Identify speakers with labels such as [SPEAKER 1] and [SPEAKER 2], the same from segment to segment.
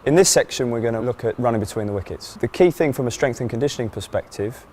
[SPEAKER 1] In this section we're going to look at running between the wickets. The key thing from a strength and conditioning perspective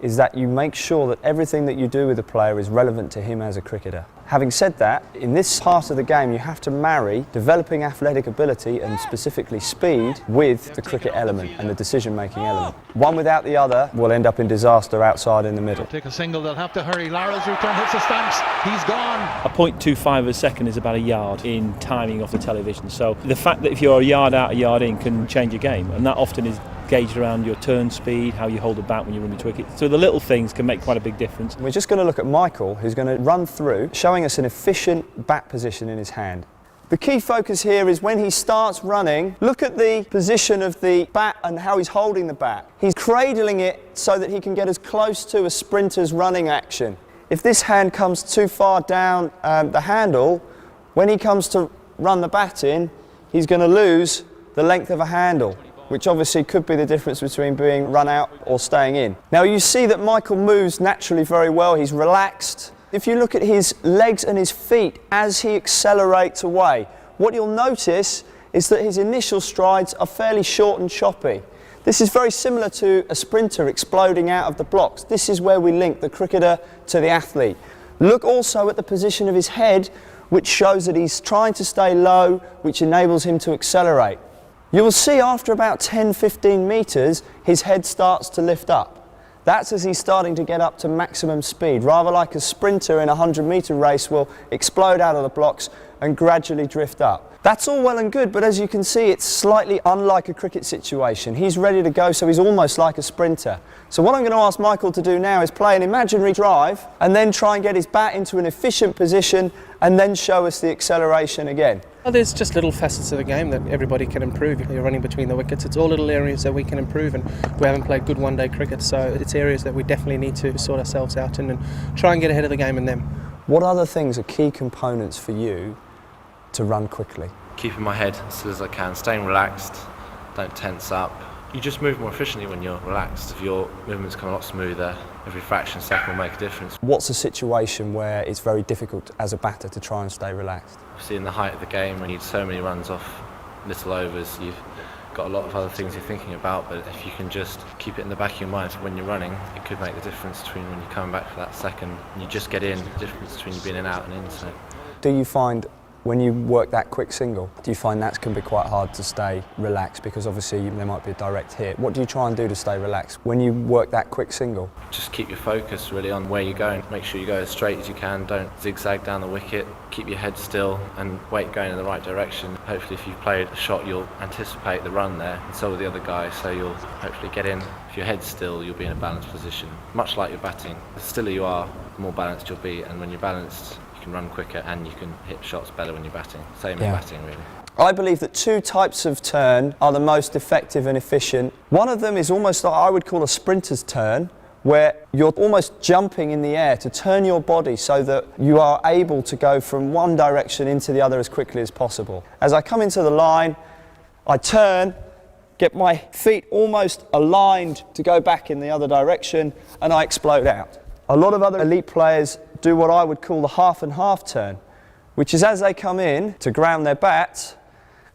[SPEAKER 1] is that you make sure that everything that you do with a player is relevant to him as a cricketer. Having said that, in this part of the game you have to marry developing athletic ability and specifically speed with the cricket element and the decision-making element. One without the other will end up in disaster outside in the middle.
[SPEAKER 2] Take a single, they'll have to hurry. Lara's return hits the stumps, he's gone.
[SPEAKER 3] A 0.25 of a second is about a yard in timing off the television, so the fact that if you're a yard out, a yard in can change a game, and that often is gauged around your turn speed, how you hold the bat when you run between wickets. So the little things can make quite a big difference.
[SPEAKER 1] We're just going to look at Michael, who's going to run through, showing us an efficient bat position in his hand. The key focus here is when he starts running, look at the position of the bat and how he's holding the bat. He's cradling it so that he can get as close to a sprinter's running action. If this hand comes too far down the handle, when he comes to run the bat in, he's going to lose the length of a handle, which obviously could be the difference between being run out or staying in. Now you see that Michael moves naturally very well, he's relaxed. If you look at his legs and his feet as he accelerates away, what you'll notice is that his initial strides are fairly short and choppy. This is very similar to a sprinter exploding out of the blocks. This is where we link the cricketer to the athlete. Look also at the position of his head, which shows that he's trying to stay low, which enables him to accelerate. You will see after about 10-15 metres, his head starts to lift up. That's as he's starting to get up to maximum speed, rather like a sprinter in a 100-metre race will explode out of the blocks and gradually drift up. That's all well and good, but as you can see, it's slightly unlike a cricket situation. He's ready to go, so he's almost like a sprinter. So what I'm going to ask Michael to do now is play an imaginary drive and then try and get his bat into an efficient position and then show us the acceleration again.
[SPEAKER 4] Well, there's just little facets of the game that everybody can improve. If you're running between the wickets, it's all little areas that we can improve, and we haven't played good one-day cricket, so it's areas that we definitely need to sort ourselves out in and try and get ahead of the game in them.
[SPEAKER 1] What other things are key components for you to run quickly?
[SPEAKER 5] Keeping my head as still as I can, staying relaxed, don't tense up. You just move more efficiently when you're relaxed. If your movements come a lot smoother, every fraction second will make a difference.
[SPEAKER 1] What's a situation where it's very difficult as a batter to try and stay relaxed?
[SPEAKER 5] Obviously in the height of the game, when you need so many runs off little overs, you've got a lot of other things you're thinking about, but if you can just keep it in the back of your mind for when you're running, it could make the difference between when you're coming back for that second and you just get in, the difference between you being in, out and in. So.
[SPEAKER 1] Do you find when you work that quick single, do you find that can be quite hard to stay relaxed because obviously there might be a direct hit? What do you try and do to stay relaxed when you work that quick single?
[SPEAKER 5] Just keep your focus really on where you're going. Make sure you go as straight as you can, don't zigzag down the wicket, keep your head still and weight going in the right direction. Hopefully if you've played a shot you'll anticipate the run there and so will the other guy, so you'll hopefully get in. If your head's still, you'll be in a balanced position. Much like your batting, the stiller you are, the more balanced you'll be, and when you're balanced you can run quicker and you can hit shots better when you're batting. Same in batting really.
[SPEAKER 1] I believe that two types of turn are the most effective and efficient. One of them is almost like I would call a sprinter's turn, where you're almost jumping in the air to turn your body so that you are able to go from one direction into the other as quickly as possible. As I come into the line, I turn, get my feet almost aligned to go back in the other direction, and I explode out. A lot of other elite players do what I would call the half and half turn, which is as they come in to ground their bats,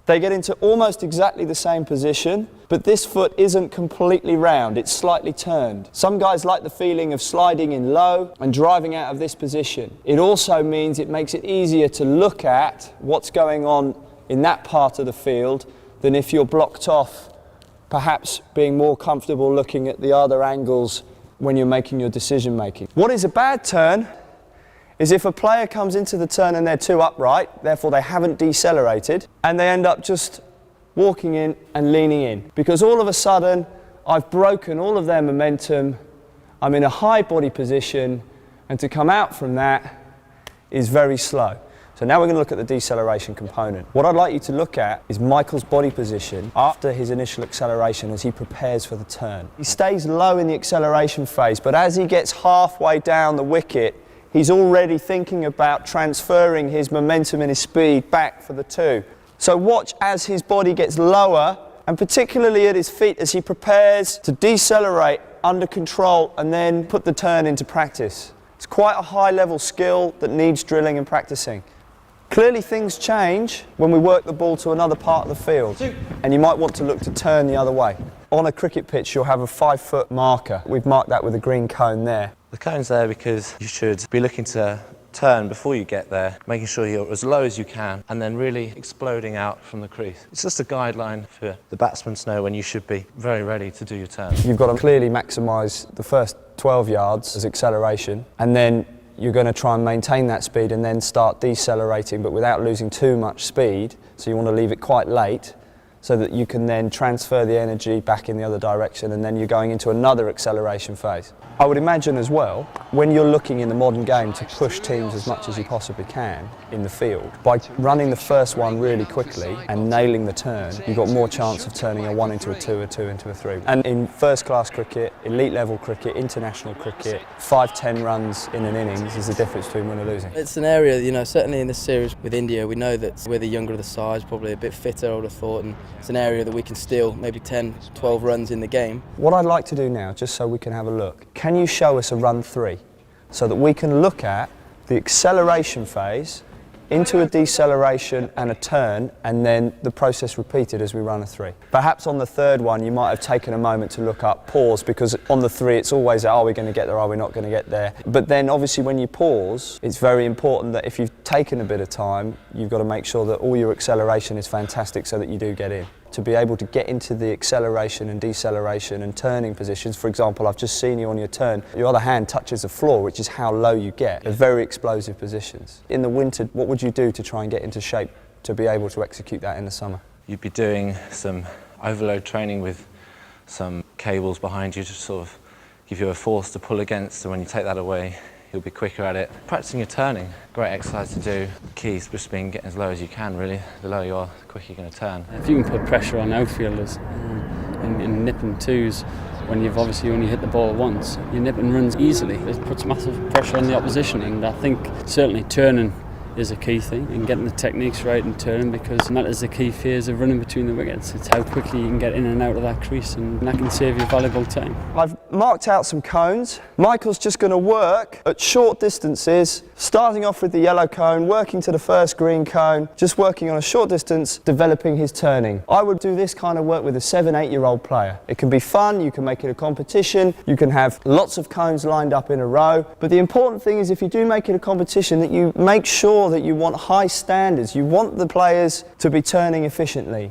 [SPEAKER 1] they get into almost exactly the same position, but this foot isn't completely round, it's slightly turned. Some guys like the feeling of sliding in low and driving out of this position. It also means it makes it easier to look at what's going on in that part of the field than if you're blocked off, perhaps being more comfortable looking at the other angles when you're making your decision making. What is a bad turn is if a player comes into the turn and they're too upright, therefore they haven't decelerated, and they end up just walking in and leaning in. Because all of a sudden, I've broken all of their momentum, I'm in a high body position, and to come out from that is very slow. So now we're going to look at the deceleration component. What I'd like you to look at is Michael's body position after his initial acceleration as he prepares for the turn. He stays low in the acceleration phase, but as he gets halfway down the wicket, he's already thinking about transferring his momentum and his speed back for the two. So watch as his body gets lower, and particularly at his feet as he prepares to decelerate under control and then put the turn into practice. It's quite a high level skill that needs drilling and practicing. Clearly things change when we work the ball to another part of the field, and you might want to look to turn the other way. On a cricket pitch you'll have a 5-foot marker. We've marked that with a green cone there.
[SPEAKER 5] The cone's there because you should be looking to turn before you get there, making sure you're as low as you can and then really exploding out from the crease. It's just a guideline for the batsman to know when you should be very ready to do your turn.
[SPEAKER 1] You've got to clearly maximise the first 12 yards as acceleration, and then you're going to try and maintain that speed and then start decelerating, but without losing too much speed. So you want to leave it quite late so that you can then transfer the energy back in the other direction, and then you're going into another acceleration phase. I would imagine as well, when you're looking in the modern game to push teams as much as you possibly can in the field, by running the first one really quickly and nailing the turn, you've got more chance of turning a 1 into a 2, a 2 into a 3. And in first class cricket, elite level cricket, international cricket, 5-10 runs in an innings is the difference between winning or losing.
[SPEAKER 6] It's an area, you know, certainly in this series with India, we know that we're the younger of the sides, probably a bit fitter, I would have thought, and it's an area that we can steal maybe 10, 12 runs in the game.
[SPEAKER 1] What I'd like to do now, just so we can have a look, can you show us a run 3 so that we can look at the acceleration phase into a deceleration and a turn, and then the process repeated as we run a 3. Perhaps on the third one you might have taken a moment to look up, pause, because on the 3 it's always, are we going to get there, are we not going to get there? But then obviously when you pause, it's very important that if you've taken a bit of time, you've got to make sure that all your acceleration is fantastic so that you do get in. To be able to get into the acceleration and deceleration and turning positions. For example, I've just seen you on your turn, your other hand touches the floor, which is how low you get. They're very explosive positions. In the winter, what would you do to try and get into shape to be able to execute that in the summer?
[SPEAKER 5] You'd be doing some overload training with some cables behind you to sort of give you a force to pull against, so when you take that away, you'll be quicker at it. Practicing your turning, great exercise to do. The key is just being getting as low as you can, really. The lower you are, the quicker you're going to turn.
[SPEAKER 7] If you can put pressure on outfielders in nipping twos, when you've obviously only hit the ball once, your nipping runs easily. It puts massive pressure on the opposition, and I think certainly turning is a key thing, and getting the techniques right and turning, because that is the key phase of running between the wickets. It's how quickly you can get in and out of that crease, and that can save you valuable time.
[SPEAKER 1] I've marked out some cones. Michael's just going to work at short distances, starting off with the yellow cone, working to the first green cone, just working on a short distance, developing his turning. I would do this kind of work with a 7-8-year-old player. It can be fun, you can make it a competition, you can have lots of cones lined up in a row, but the important thing is if you do make it a competition that you make sure that you want high standards. You want the players to be turning efficiently.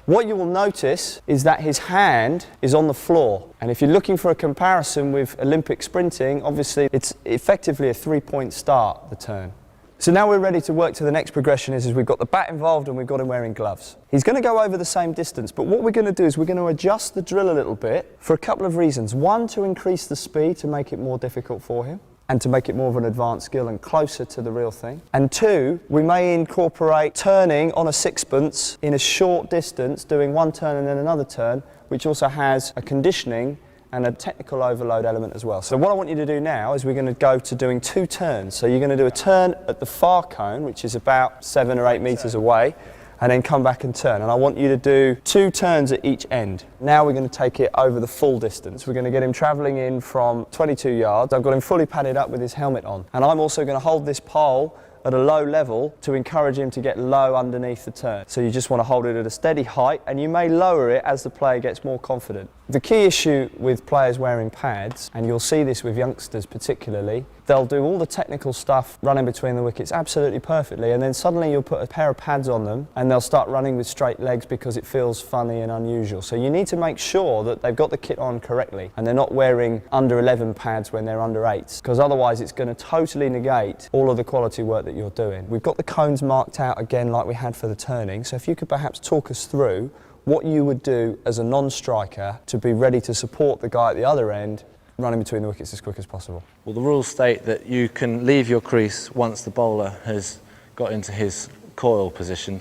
[SPEAKER 1] What you will notice is that his hand is on the floor, and if you're looking for a comparison with Olympic sprinting, obviously it's effectively a 3-point start, the turn. So now we're ready to work to the next progression is we've got the bat involved and we've got him wearing gloves. He's going to go over the same distance, but what we're going to do is we're going to adjust the drill a little bit for a couple of reasons. One, to increase the speed to make it more difficult for him, and to make it more of an advanced skill and closer to the real thing. And two, we may incorporate turning on a sixpence in a short distance, doing one turn and then another turn, which also has a conditioning and a technical overload element as well. So what I want you to do now is we're going to go to doing 2 turns. So you're going to do a turn at the far cone, which is about 7 or 8 metres away, and then come back and turn. And I want you to do 2 turns at each end. Now we're going to take it over the full distance. We're going to get him travelling in from 22 yards. I've got him fully padded up with his helmet on. And I'm also going to hold this pole at a low level to encourage him to get low underneath the turn. So you just want to hold it at a steady height, and you may lower it as the player gets more confident. The key issue with players wearing pads, and you'll see this with youngsters particularly, they'll do all the technical stuff running between the wickets absolutely perfectly, and then suddenly you'll put a pair of pads on them and they'll start running with straight legs because it feels funny and unusual. So you need to make sure that they've got the kit on correctly and they're not wearing under 11 pads when they're under 8s, because otherwise it's going to totally negate all of the quality work that you're doing. We've got the cones marked out again like we had for the turning, so if you could perhaps talk us through what you would do as a non-striker to be ready to support the guy at the other end running between the wickets as quick as possible.
[SPEAKER 5] Well, the rules state that you can leave your crease once the bowler has got into his coil position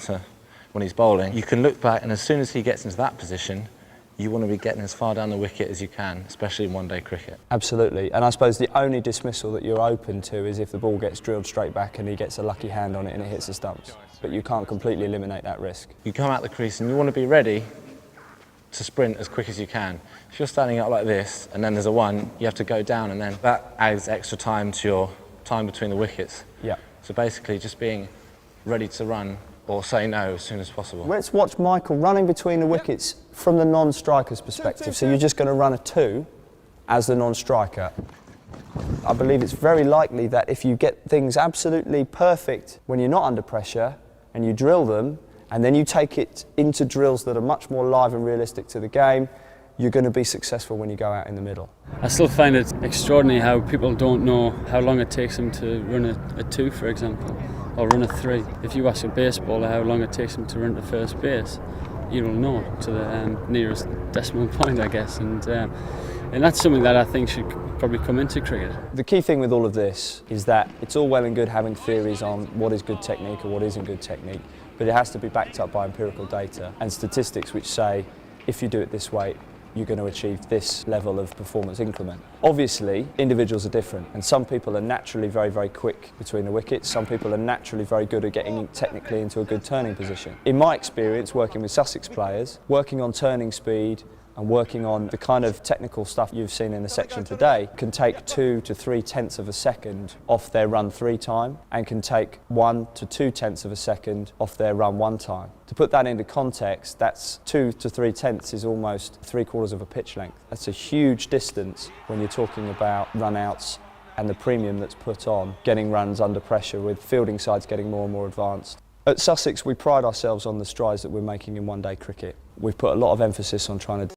[SPEAKER 5] when he's bowling. You can look back, and as soon as he gets into that position, you want to be getting as far down the wicket as you can, especially in one-day cricket.
[SPEAKER 1] Absolutely, and I suppose the only dismissal that you're open to is if the ball gets drilled straight back and he gets a lucky hand on it and it hits the stumps. But you can't completely eliminate that risk.
[SPEAKER 5] You come out the crease and you want to be ready to sprint as quick as you can. If you're standing up like this and then there's a 1, you have to go down, and then that adds extra time to your time between the wickets.
[SPEAKER 1] Yeah.
[SPEAKER 5] So basically just being
[SPEAKER 8] ready to run or say no as soon as possible.
[SPEAKER 1] Let's watch Michael running between the wickets from the non-striker's perspective. So you're just going to run a 2 as the non-striker. I believe it's very likely that if you get things absolutely perfect when you're not under pressure and you drill them, and then you take it into drills that are much more live and realistic to the game, you're going to be successful when you go out in the middle.
[SPEAKER 7] I still find it extraordinary how people don't know how long it takes them to run a 2, for example, or run a 3. If you ask a baseballer how long it takes them to run to first base, you'll know to the nearest decimal point, I guess. And that's something that I think should probably come into cricket.
[SPEAKER 1] The key thing with all of this is that it's all well and good having theories on what is good technique or what isn't good technique, but it has to be backed up by empirical data and statistics which say if you do it this way, you're going to achieve this level of performance increment. Obviously, individuals are different, and some people are naturally very, very quick between the wickets. Some people are naturally very good at getting technically into a good turning position. In my experience, working with Sussex players, working on turning speed and working on the kind of technical stuff you've seen in the section today can take 2 to 3 tenths of a second off their run 3 time and can take 1 to 2 tenths of a second off their run 1 time. To put that into context, that's 2 to 3 tenths is almost 3/4 of a pitch length. That's a huge distance when you're talking about run-outs and the premium that's put on getting runs under pressure, with fielding sides getting more and more advanced. At Sussex, we pride ourselves on the strides that we're making in one-day cricket. We've put a lot of emphasis on trying to